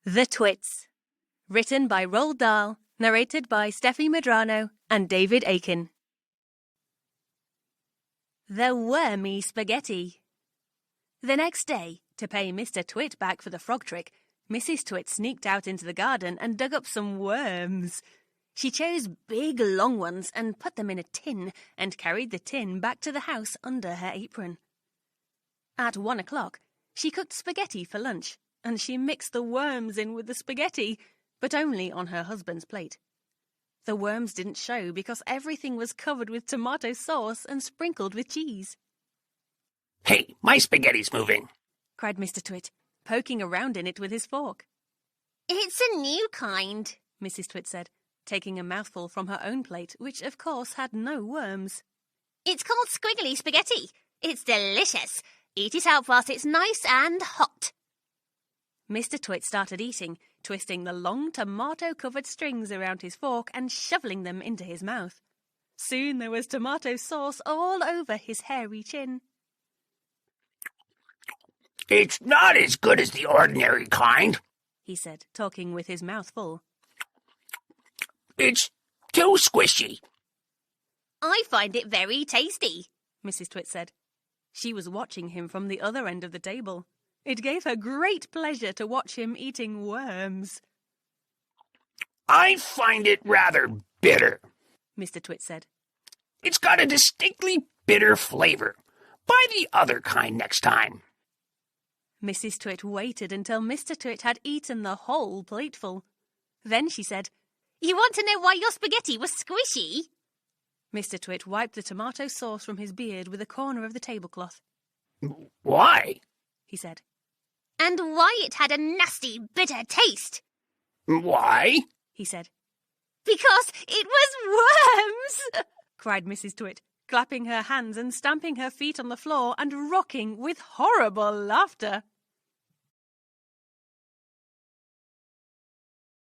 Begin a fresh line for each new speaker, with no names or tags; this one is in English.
The Twits. Written by Roald Dahl, narrated by Steffi Medrano and David Aiken. The Wormy Spaghetti. The next day, to pay Mr. Twit back for the frog trick, Mrs. Twit sneaked out into the garden and dug up some worms. She chose big, long ones and put them in a tin and carried the tin back to the house under her apron. At 1 o'clock, she cooked spaghetti for lunch, and she mixed the worms in with the spaghetti, but only on her husband's plate. The worms didn't show because everything was covered with tomato sauce and sprinkled with cheese.
"Hey, my spaghetti's moving,"
cried Mr. Twit, poking around in it with his fork.
"It's a new kind,"
Mrs. Twit said, taking a mouthful from her own plate, which of course had no worms.
"It's called squiggly spaghetti. It's delicious. Eat it up whilst it's nice and hot."
Mr. Twit started eating, twisting the long tomato-covered strings around his fork and shoveling them into his mouth. Soon there was tomato sauce all over his hairy chin.
"It's not as good as the ordinary kind,"
he said, talking with his mouth full.
"It's too squishy."
"I find it very tasty,"
Mrs. Twit said. She was watching him from the other end of the table. It gave her great pleasure to watch him eating worms.
"I find it rather bitter,"
Mr. Twit said.
"It's got a distinctly bitter flavor. Buy the other kind next time."
Mrs. Twit waited until Mr. Twit had eaten the whole plateful. Then she said,
"You want to know why your spaghetti was squishy?"
Mr. Twit wiped the tomato sauce from his beard with a corner of the tablecloth.
"Why?"
he said.
"And why it had a nasty, bitter taste."
"Why?"
he said.
"Because it was worms!"
cried Mrs. Twit, clapping her hands and stamping her feet on the floor and rocking with horrible laughter.